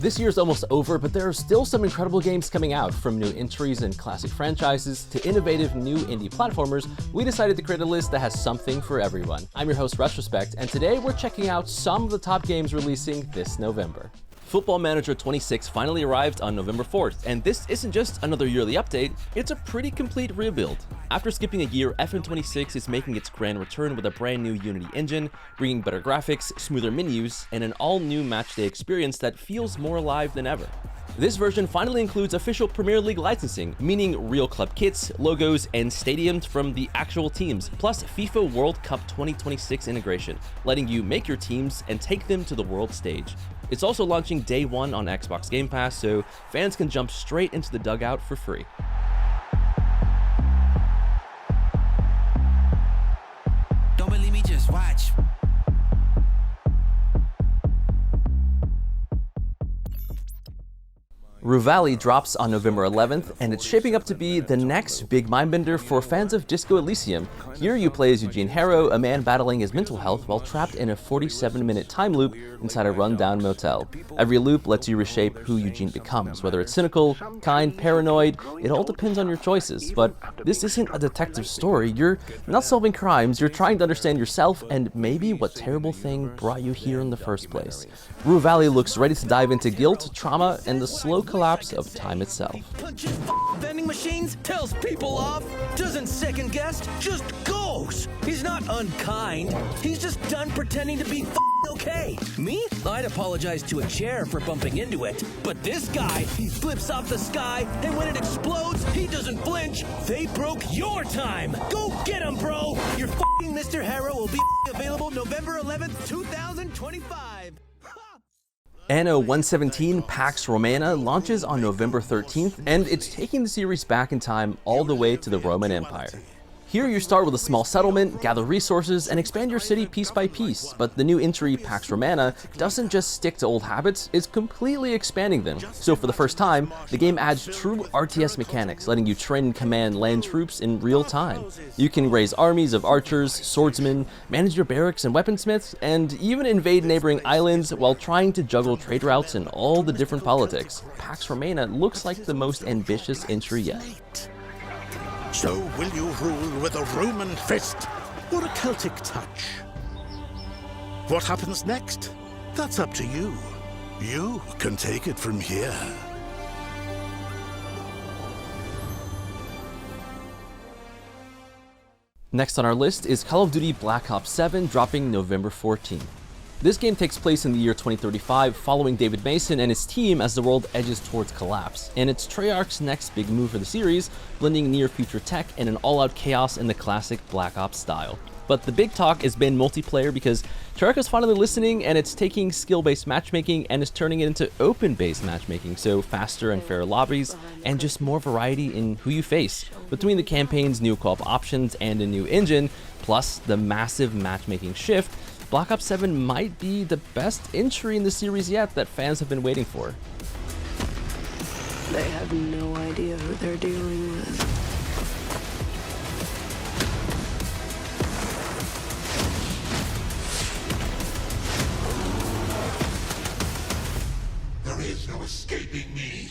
This year's almost over, but there are still some incredible games coming out. From new entries in classic franchises to innovative new indie platformers, we decided to create a list that has something for everyone. I'm your host, Retrospect, and today we're checking out some of the top games releasing this November. Football Manager 26 finally arrived on November 4th, and this isn't just another yearly update, it's a pretty complete rebuild. After skipping a year, FN26 is making its grand return with a brand new Unity engine, bringing better graphics, smoother menus, and an all-new matchday experience that feels more alive than ever. This version finally includes official Premier League licensing, meaning real club kits, logos, and stadiums from the actual teams, plus FIFA World Cup 2026 integration, letting you make your teams and take them to the world stage. It's also launching day one on Xbox Game Pass, so fans can jump straight into the dugout for free. Don't believe me, just watch. Rue Valley drops on November 11th, and it's shaping up to be the next big mindbender for fans of Disco Elysium. Here you play as Eugene Harrow, a man battling his mental health while trapped in a 47-minute time loop inside a rundown motel. Every loop lets you reshape who Eugene becomes, whether it's cynical, kind, paranoid, it all depends on your choices. But this isn't a detective story. You're not solving crimes, you're trying to understand yourself and maybe what terrible thing brought you here in the first place. Rue Valley looks ready to dive into guilt, trauma, and the slow collapse of time itself. Punches vending machines, tells people off, doesn't second guess, just goes. He's not unkind. He's just done pretending to be okay. Me? I'd apologize to a chair for bumping into it. But this guy, he flips off the sky, and when it explodes, he doesn't flinch. They broke your time. Go get him, bro. Your Mr. Harrow will be available November 11th, 2025. Anno 117 Pax Romana launches on November 13th, and it's taking the series back in time all the way to the Roman Empire. Here you start with a small settlement, gather resources, and expand your city piece by piece, but the new entry, Pax Romana, doesn't just stick to old habits, it's completely expanding them. So for the first time, the game adds true RTS mechanics, letting you train and command land troops in real time. You can raise armies of archers, swordsmen, manage your barracks and weaponsmiths, and even invade neighboring islands while trying to juggle trade routes and all the different politics. Pax Romana looks like the most ambitious entry yet. So will you rule with a Roman fist or a Celtic touch? What happens next? That's up to you. You can take it from here. Next on our list is Call of Duty Black Ops 7, dropping November 14th. This game takes place in the year 2035, following David Mason and his team as the world edges towards collapse. And it's Treyarch's next big move for the series, blending near-future tech and an all-out chaos in the classic Black Ops style. But the big talk has been multiplayer because Treyarch is finally listening, and it's taking skill-based matchmaking and is turning it into open-based matchmaking, so faster and fairer lobbies, and just more variety in who you face. Between the campaign's new co-op options and a new engine, plus the massive matchmaking shift, Black Ops 7 might be the best entry in the series yet that fans have been waiting for. They have no idea who they're dealing with. There is no escaping me.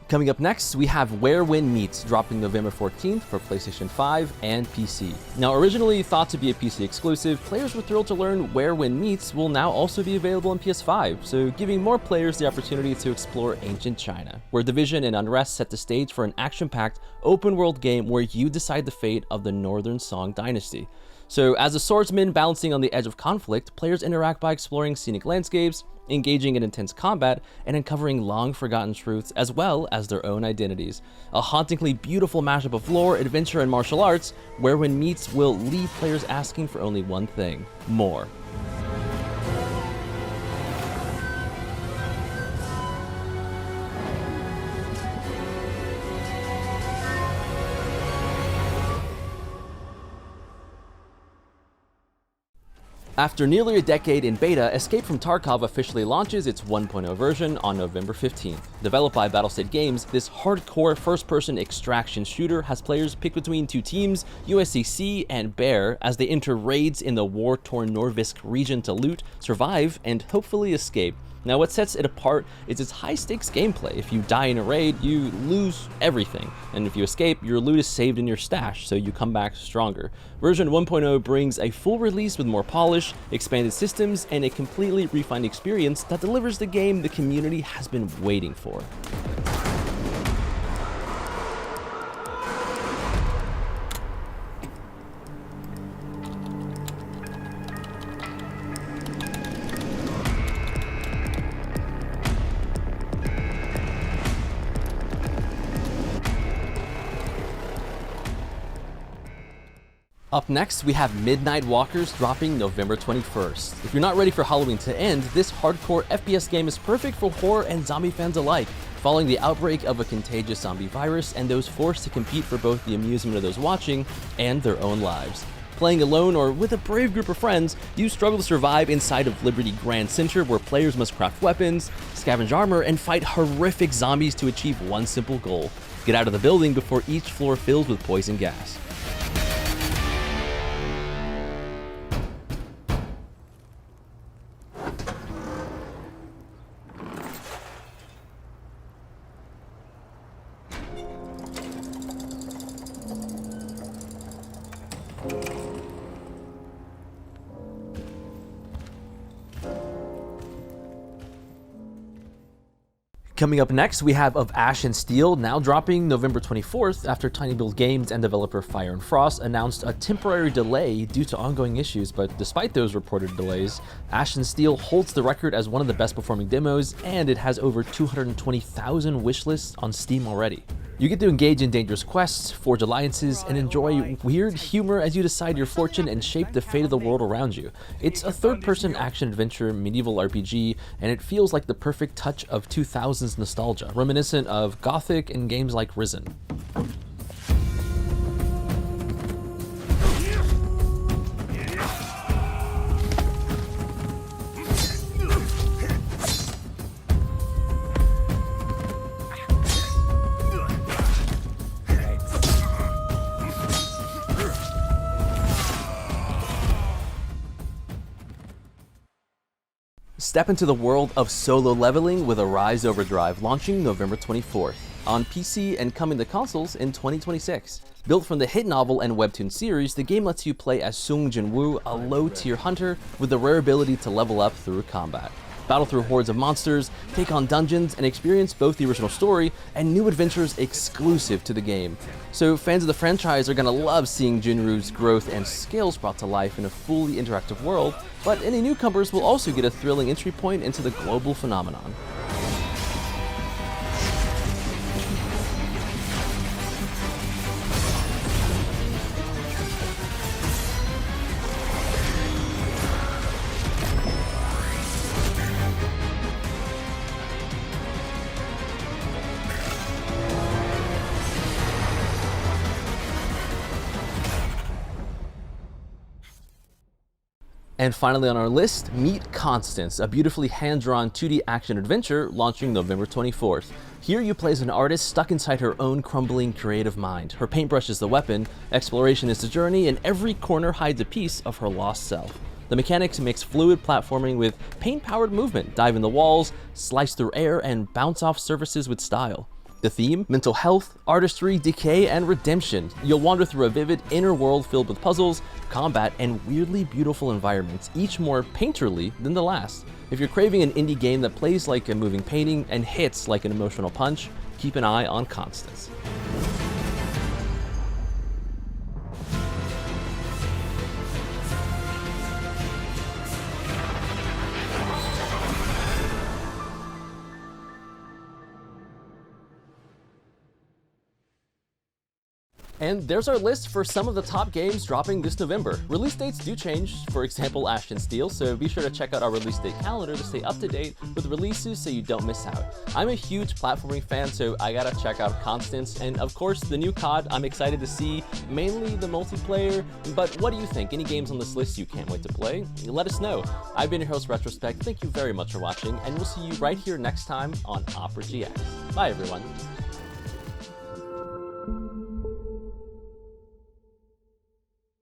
Coming up next, we have Where When Meets, dropping November 14th for PlayStation 5 and PC. Now, originally thought to be a PC exclusive, players were thrilled to learn Where When Meets will now also be available on PS5, so giving more players the opportunity to explore ancient China, where division and unrest set the stage for an action-packed, open-world game where you decide the fate of the Northern Song dynasty. So as a swordsman balancing on the edge of conflict, players interact by exploring scenic landscapes, engaging in intense combat, and uncovering long-forgotten truths as well as their own identities. A hauntingly beautiful mashup of lore, adventure, and martial arts, Where When Meets will leave players asking for only one thing: more. After nearly a decade in beta, Escape from Tarkov officially launches its 1.0 version on November 15th. Developed by Battlestate Games, this hardcore first-person extraction shooter has players pick between two teams, USCC and Bear, as they enter raids in the war-torn Norvisk region to loot, survive, and hopefully escape. Now, what sets it apart is its high-stakes gameplay. If you die in a raid, you lose everything, and if you escape, your loot is saved in your stash, so you come back stronger. Version 1.0 brings a full release with more polish, expanded systems, and a completely refined experience that delivers the game the community has been waiting for. Up next, we have Midnight Walkers dropping November 21st. If you're not ready for Halloween to end, this hardcore FPS game is perfect for horror and zombie fans alike. Following the outbreak of a contagious zombie virus and those forced to compete for both the amusement of those watching and their own lives. Playing alone or with a brave group of friends, you struggle to survive inside of Liberty Grand Center, where players must craft weapons, scavenge armor, and fight horrific zombies to achieve one simple goal: get out of the building before each floor fills with poison gas. Coming up next, we have Of Ash and Steel, now dropping November 24th after Tiny Build Games and developer Fire and Frost announced a temporary delay due to ongoing issues. But despite those reported delays, Ash and Steel holds the record as one of the best performing demos, and it has over 220,000 wishlists on Steam already. You get to engage in dangerous quests, forge alliances, and enjoy weird humor as you decide your fortune and shape the fate of the world around you. It's a third-person action-adventure medieval RPG, and it feels like the perfect touch of 2000s nostalgia, reminiscent of Gothic and games like Risen. Step into the world of solo leveling with Arise OVERDRIVE, launching November 24th on PC and coming to consoles in 2026. Built from the hit novel and webtoon series, the game lets you play as Sung Jin-woo, a low-tier hunter with the rare ability to level up through combat. Battle through hordes of monsters, take on dungeons, and experience both the original story and new adventures exclusive to the game. So fans of the franchise are gonna love seeing Jinwoo's growth and skills brought to life in a fully interactive world, but any newcomers will also get a thrilling entry point into the global phenomenon. And finally on our list, meet Constance, a beautifully hand-drawn 2D action-adventure launching November 24th. Here you play as an artist stuck inside her own crumbling creative mind. Her paintbrush is the weapon, exploration is the journey, and every corner hides a piece of her lost self. The mechanics mix fluid platforming with paint-powered movement, dive in the walls, slice through air, and bounce off surfaces with style. The theme? Mental health, artistry, decay, and redemption. You'll wander through a vivid inner world filled with puzzles, combat, and weirdly beautiful environments, each more painterly than the last. If you're craving an indie game that plays like a moving painting and hits like an emotional punch, keep an eye on Constance. And there's our list for some of the top games dropping this November. Release dates do change, for example Ashen Steel, so be sure to check out our release date calendar to stay up to date with releases so you don't miss out. I'm a huge platforming fan, so I gotta check out Constance, and of course the new COD I'm excited to see, mainly the multiplayer. But what do you think? Any games on this list you can't wait to play? Let us know. I've been your host Retrospect, thank you very much for watching, and we'll see you right here next time on Opera GX. Bye everyone.